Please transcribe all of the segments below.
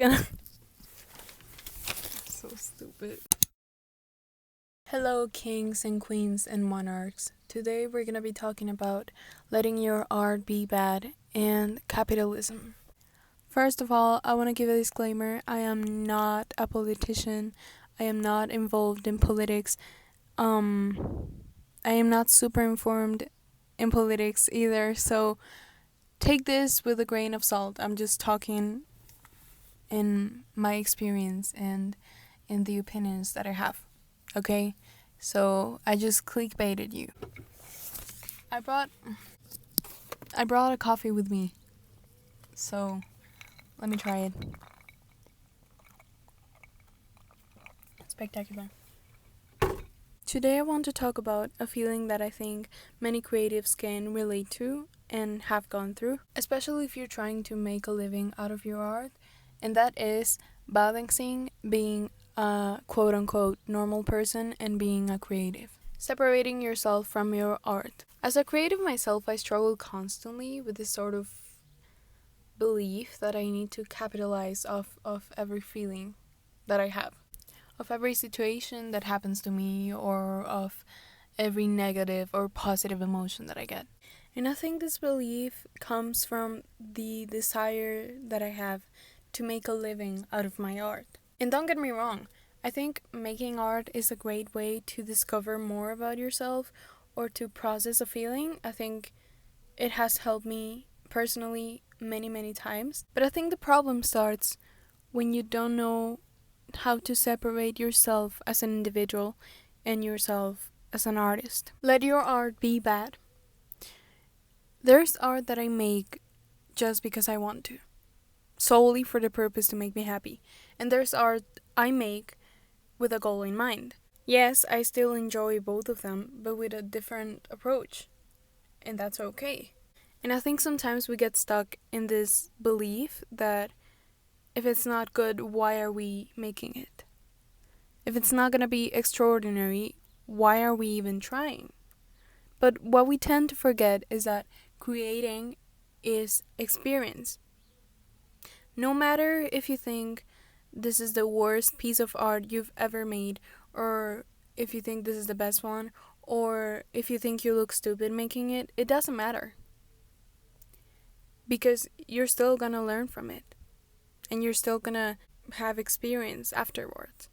So stupid. Hello, kings and queens and monarchs. Today we're gonna be talking about letting your art be bad and capitalism. First of all, I want to give a disclaimer. I am not a politician. I am not involved in politics. I am not super informed in politics either, so take this with a grain of salt. I'm just talking in my experience and in the opinions that I have. Okay? So I just clickbaited you. I brought a coffee with me. So let me try it. Spectacular. Today I want to talk about a feeling that I think many creatives can relate to and have gone through, especially if you're trying to make a living out of your art, and that is balancing being a quote unquote normal person and being a creative. Separating yourself from your art. As a creative myself, I struggle constantly with this sort of belief that I need to capitalize off of every feeling that I have, of every situation that happens to me, or of every negative or positive emotion that I get. And I think this belief comes from the desire that I have to make a living out of my art. And don't get me wrong, I think making art is a great way to discover more about yourself or to process a feeling. I think it has helped me personally many times. But I think the problem starts when you don't know how to separate yourself as an individual and yourself as an artist. Let your art be bad. There's art that I make just because I want to, solely for the purpose to make me happy. And there's art I make with a goal in mind. Yes, I still enjoy both of them, but with a different approach. And that's okay. And I think sometimes we get stuck in this belief that if it's not good, why are we making it? If it's not gonna be extraordinary, why are we even trying? But what we tend to forget is that creating is experience. No matter if you think this is the worst piece of art you've ever made, or if you think this is the best one, or if you think you look stupid making it, it doesn't matter. Because you're still gonna learn from it. And you're still gonna have experience afterwards.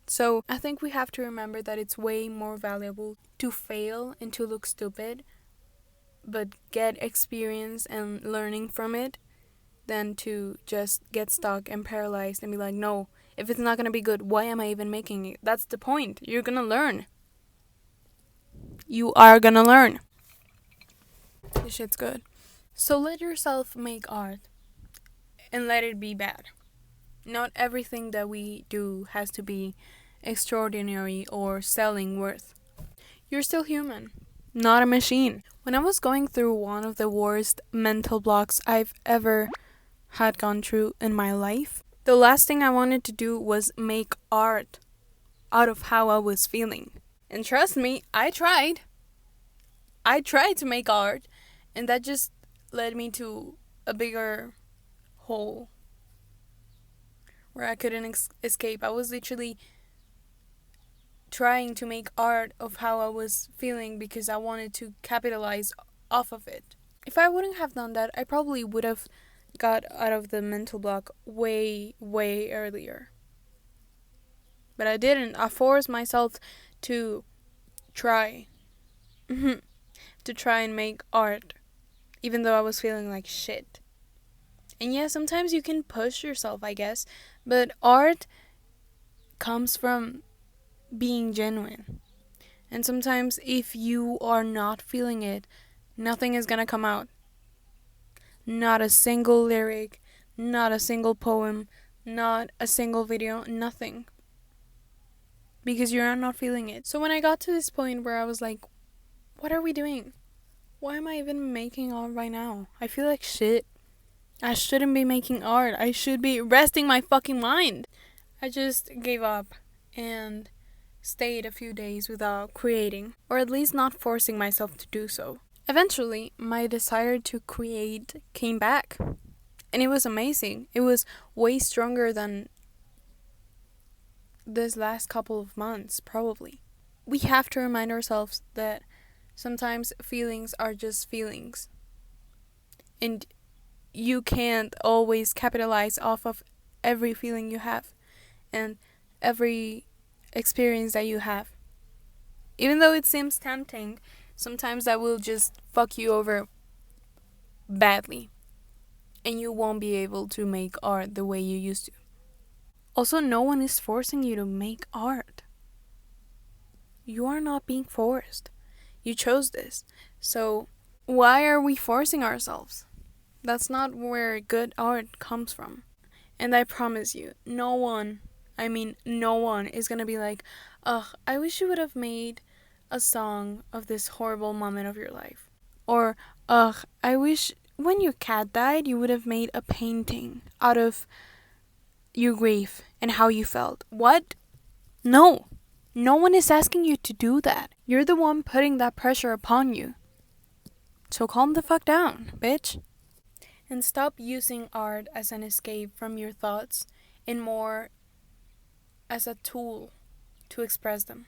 So I think we have to remember that it's way more valuable to fail and to look stupid, but get experience and learning from it, than to just get stuck and paralyzed and be like, no, if it's not gonna be good, why am I even making it? That's the point. You're gonna learn. You are gonna learn. This shit's good. So let yourself make art and let it be bad. Not everything that we do has to be extraordinary or selling worth. You're still human, not a machine. When I was going through one of the worst mental blocks I've ever had gone through in my life, the last thing I wanted to do was make art out of how I was feeling. And trust me, I tried. I tried to make art, and that just led me to a bigger hole where I couldn't escape. I was literally trying to make art of how I was feeling because I wanted to capitalize off of it. If I wouldn't have done that, I probably would have got out of the mental block way earlier. But I didn't. I forced myself to try. To try and make art, even though I was feeling like shit. And yeah, sometimes you can push yourself, I guess, but art comes from being genuine. And sometimes if you are not feeling it, nothing is gonna come out. Not a single lyric, not a single poem, not a single video, nothing. Because you're not feeling it. So when I got to this point where I was like, what are we doing? Why am I even making art right now? I feel like shit. I shouldn't be making art. I should be resting my fucking mind. I just gave up and stayed a few days without creating, or at least not forcing myself to do so. Eventually, my desire to create came back. And it was amazing. It was way stronger than this last couple of months, probably. We have to remind ourselves that sometimes feelings are just feelings. And you can't always capitalize off of every feeling you have and every experience that you have. Even though it seems tempting, sometimes that will just fuck you over badly. And you won't be able to make art the way you used to. Also, no one is forcing you to make art. You are not being forced. You chose this. So, why are we forcing ourselves? That's not where good art comes from. And I promise you, no one is gonna be like, ugh, I wish you would have made a song of this horrible moment of your life. Or, ugh, I wish when your cat died, you would have made a painting out of your grief and how you felt. What? No. No one is asking you to do that. You're the one putting that pressure upon you. So calm the fuck down, bitch. And stop using art as an escape from your thoughts and more as a tool to express them.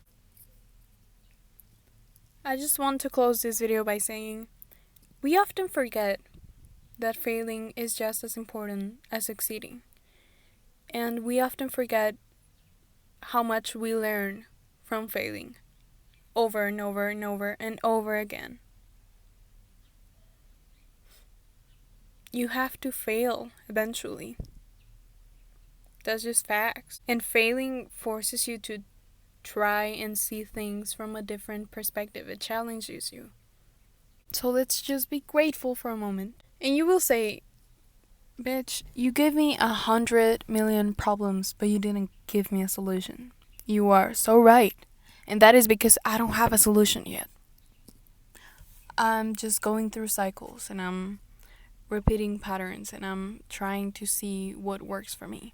I just want to close this video by saying we often forget that failing is just as important as succeeding. And we often forget how much we learn from failing over and over and over and over again. You have to fail eventually. That's just facts. And failing forces you to try and see things from a different perspective. It challenges you. So let's just be grateful for a moment. And you will say, bitch, you gave me 100 million problems, but you didn't give me a solution. You are so right. And that is because I don't have a solution yet. I'm just going through cycles and I'm repeating patterns and I'm trying to see what works for me.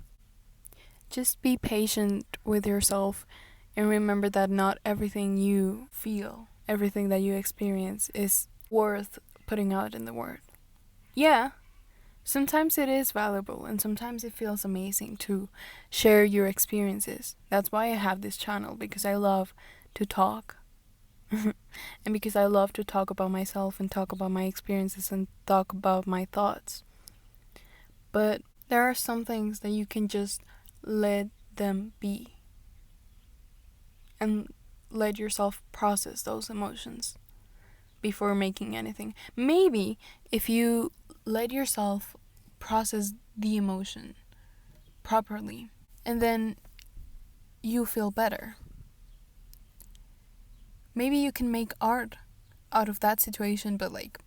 Just be patient with yourself and remember that not everything you feel, everything that you experience is worth putting out in the world. Yeah, sometimes it is valuable and sometimes it feels amazing to share your experiences. That's why I have this channel, because I love to talk. And because I love to talk about myself and talk about my experiences and talk about my thoughts. But there are some things that you can just let them be. And let yourself process those emotions before making anything. Maybe if you let yourself process the emotion properly and then you feel better, maybe you can make art out of that situation, but like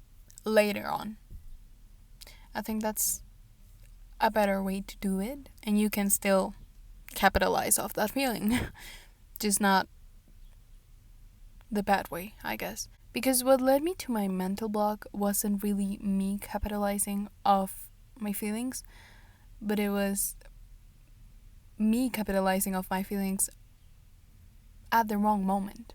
later on. I think that's a better way to do it, and you can still capitalize off that feeling. Just not the bad way, I guess. Because what led me to my mental block wasn't really me capitalizing off my feelings, but it was me capitalizing off my feelings at the wrong moment.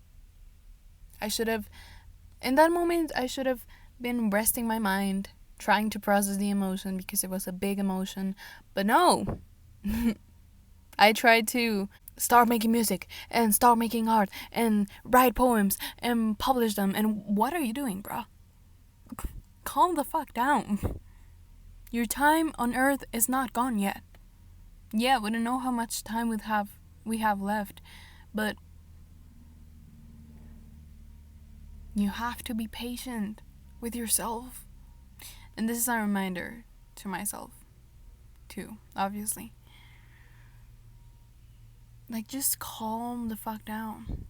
In that moment, I should have been resting my mind, trying to process the emotion because it was a big emotion. But no! I tried to start making music and start making art and write poems and publish them. And what are you doing, bro? Calm the fuck down. Your time on earth is not gone yet. Yeah, we don't know how much time we have left, but you have to be patient with yourself. And this is a reminder to myself too, obviously. Like, just calm the fuck down.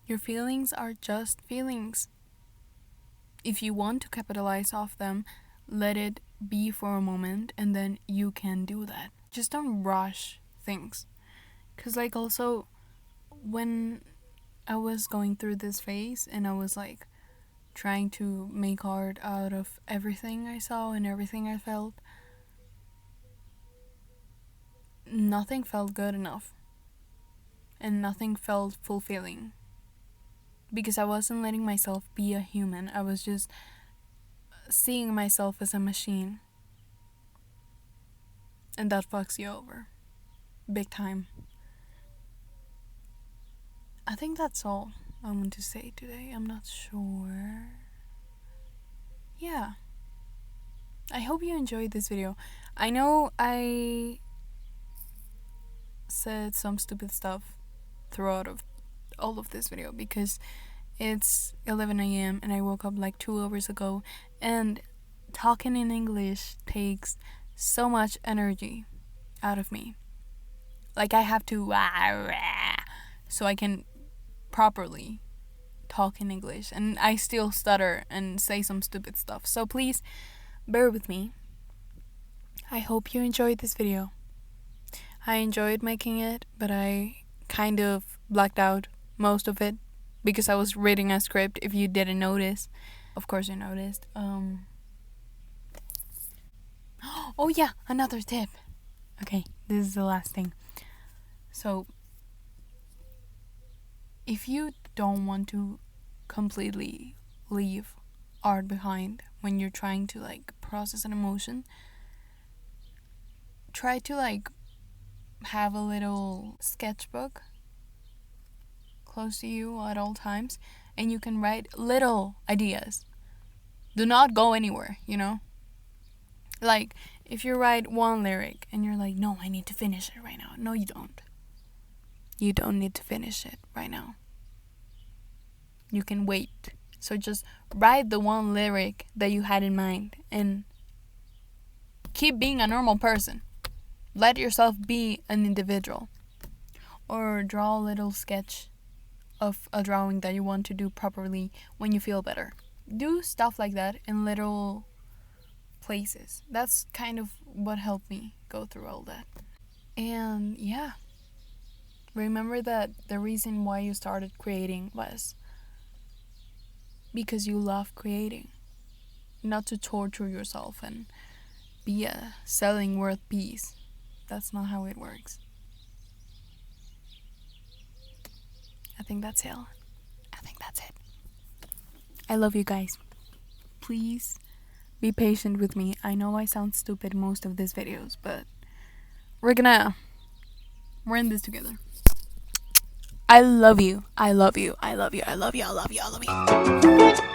Your feelings are just feelings. If you want to capitalize off them, let it be for a moment and then you can do that. Just don't rush things. Because, like, also, when I was going through this phase and I was, like, trying to make art out of everything I saw and everything I felt, nothing felt good enough. And nothing felt fulfilling. Because I wasn't letting myself be a human. I was just seeing myself as a machine. And that fucks you over. Big time. I think that's all I want to say today. I'm not sure. Yeah. I hope you enjoyed this video. I know I said some stupid stuff throughout of all of this video because it's 11 a.m. and I woke up like 2 hours ago, and talking in English takes so much energy out of me. Like I have to so I can properly talk in English, and I still stutter and say some stupid stuff. So please bear with me. I hope you enjoyed this video. I enjoyed making it, but I kind of blacked out most of it because I was reading a script. If you didn't notice, of course you noticed. Oh yeah, another tip. Okay, this is the last thing. So if you don't want to completely leave art behind when you're trying to like process an emotion, try to like have a little sketchbook close to you at all times, and you can write little ideas. Do not go anywhere, you know? Like if you write one lyric and you're like, no, I need to finish it right now. No, you don't. You don't need to finish it right now. You can wait. So just write the one lyric that you had in mind and keep being a normal person. Let yourself be an individual. Or draw a little sketch of a drawing that you want to do properly when you feel better. Do stuff like that in little places. That's kind of what helped me go through all that. And yeah, remember that the reason why you started creating was because you love creating, not to torture yourself and be a selling worth piece. That's not how it works. I think that's it. I love you guys. Please be patient with me. I know I sound stupid most of these videos, but we're in this together. I love you. I love you. I love you. I love you. I love you. I love you.